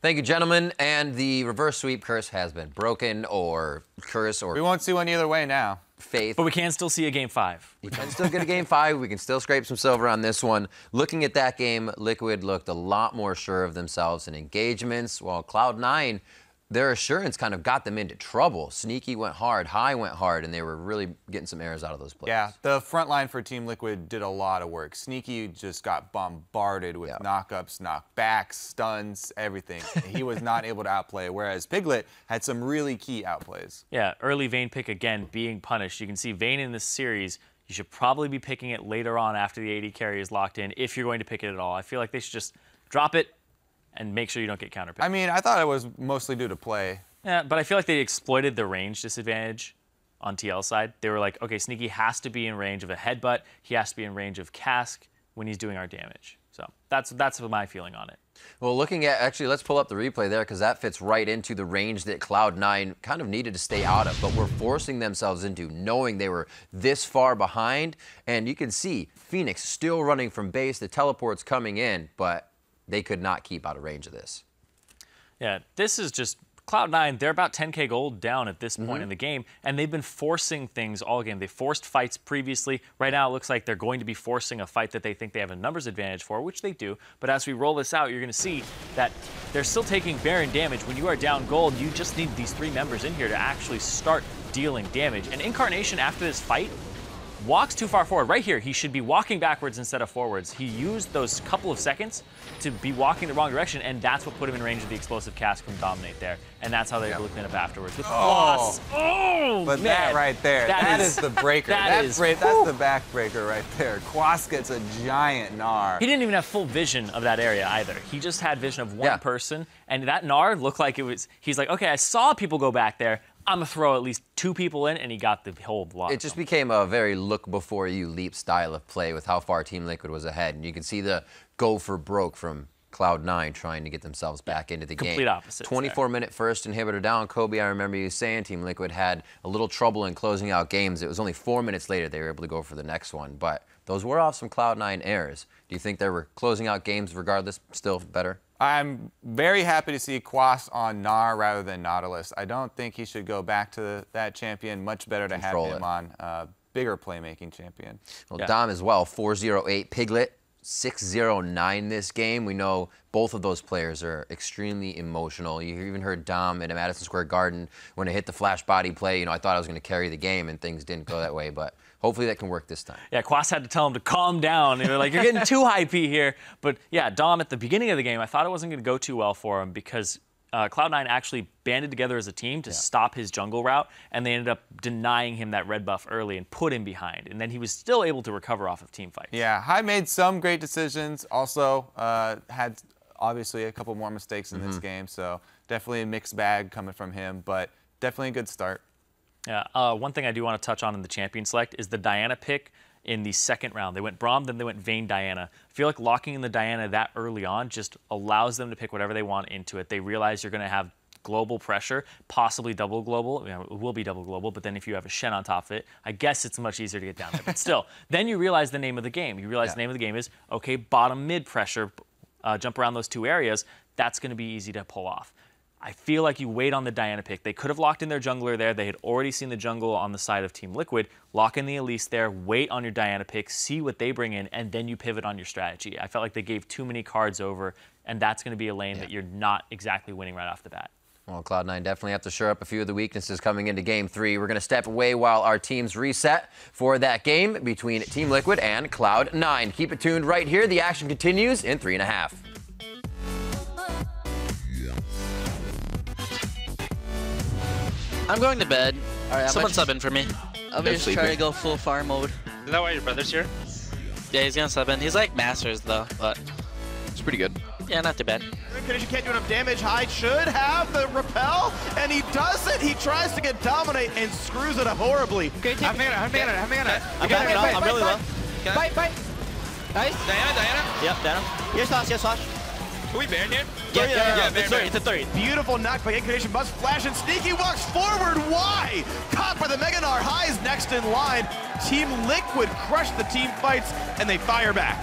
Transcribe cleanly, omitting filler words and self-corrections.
Thank you, gentlemen. And the reverse sweep curse has been broken, or curse, or... We won't see one either way now. Faith. But we can still see a Game 5. We can still get a Game 5. We can still scrape some silver on this one. Looking at that game, Liquid looked a lot more sure of themselves in engagements, while Cloud9, their assurance kind of got them into trouble. Sneaky went hard, High went hard, and they were really getting some errors out of those plays. Yeah, the front line for Team Liquid did a lot of work. Sneaky just got bombarded with knockups, knockbacks, stuns, everything. He was not able to outplay, whereas Piglet had some really key outplays. Yeah, early Vayne pick again being punished. You can see Vayne in this series, you should probably be picking it later on after the AD carry is locked in, if you're going to pick it at all. I feel like they should just drop it and make sure you don't get counterpicked. I mean, I thought it was mostly due to play. Yeah, but I feel like they exploited the range disadvantage on TL side. They were like, okay, Sneaky has to be in range of a headbutt. He has to be in range of cask when he's doing our damage. So that's my feeling on it. Well, looking at, actually, let's pull up the replay there, because that fits right into the range that Cloud9 kind of needed to stay out of, but were forcing themselves into, knowing they were this far behind. And you can see Phoenix still running from base, the teleport's coming in, but they could not keep out of range of this. Yeah, this is just Cloud9. They're about 10K gold down at this point in the game, and they've been forcing things all game. They forced fights previously. Right now, it looks like they're going to be forcing a fight that they think they have a numbers advantage for, which they do. But as we roll this out, you're going to see that they're still taking Baron damage. When you are down gold, you just need these 3 members in here to actually start dealing damage. And Incarnation, after this fight, walks too far forward. Right here, he should be walking backwards instead of forwards. He used those couple of seconds to be walking the wrong direction, and that's what put him in range of the explosive cask from Dominate there. And that's how they were able to clean up afterwards with loss. Oh, but man. that right there, that is the breaker. That's the backbreaker right there. Quas gets a giant Gnar. He didn't even have full vision of that area either. He just had vision of one person, and that Gnar looked like it was, he's like, okay, I saw people go back there. I'm going to throw at least 2 people in, and he got the whole block. It just became a very look-before-you-leap style of play with how far Team Liquid was ahead. And you can see the go for broke from Cloud9 trying to get themselves back into the game. Complete opposite. 24-minute first inhibitor down. Kobe, I remember you saying Team Liquid had a little trouble in closing out games. It was only 4 minutes later they were able to go for the next one. But those were off some Cloud9 errors. Do you think they were closing out games regardless still better? I'm very happy to see Quas on Gnar rather than Nautilus. I don't think he should go back to that champion. Much better to have him on bigger playmaking champion. Well, Dom as well, 408. Piglet, 609 this game. We know both of those players are extremely emotional. You even heard Dom in a Madison Square Garden when it hit the flash body play. You know, I thought I was going to carry the game, and things didn't go that way, but hopefully that can work this time. Yeah, Quas had to tell him to calm down. They were like, you're getting too hypey here. But yeah, Dom at the beginning of the game, I thought it wasn't going to go too well for him because Cloud9 actually banded together as a team to stop his jungle route, and they ended up denying him that red buff early and put him behind. And then he was still able to recover off of team fights. Yeah, High made some great decisions. Also had obviously a couple more mistakes in this game, so definitely a mixed bag coming from him, but definitely a good start. Yeah, one thing I do want to touch on in the champion select is the Diana pick in the second round. They went Braum, then they went Vayne Diana. I feel like locking in the Diana that early on just allows them to pick whatever they want into it. They realize you're going to have global pressure, possibly double global. You know, it will be double global, but then if you have a Shen on top of it, I guess it's much easier to get down there. But still, then you realize the name of the game. You realize the name of the game is, okay, bottom mid pressure, jump around those 2 areas. That's going to be easy to pull off. I feel like you wait on the Diana pick. They could have locked in their jungler there. They had already seen the jungle on the side of Team Liquid. Lock in the Elise there, wait on your Diana pick, see what they bring in, and then you pivot on your strategy. I felt like they gave too many cards over, and that's going to be a lane that you're not exactly winning right off the bat. Well, Cloud9 definitely have to shore up a few of the weaknesses coming into Game 3. We're going to step away while our teams reset for that game between Team Liquid and Cloud9. Keep it tuned right here. The action continues in 3.5. I'm going to bed. All right, Someone sub in for me. I'm just trying to go full farm mode. Is that why your brother's here? Yeah, he's gonna sub in. He's like Masters though, but It's pretty good. yeah, not too bad. Condition can't do enough damage. Hyde should have the repel, and he doesn't. He tries to get Dominate and screws it up horribly. Okay, have mana. I'm backing up. I'm really low. Fight. Nice. Diana. Yep, down. Here's Flash. Can we Baron here? Yeah, Baron. it's a 30. Beautiful knock by Incarnation, must flash, and Sneaky walks forward. Why? Caught by the Mega Gnar. High is next in line. Team Liquid crushed the team fights, and they fire back.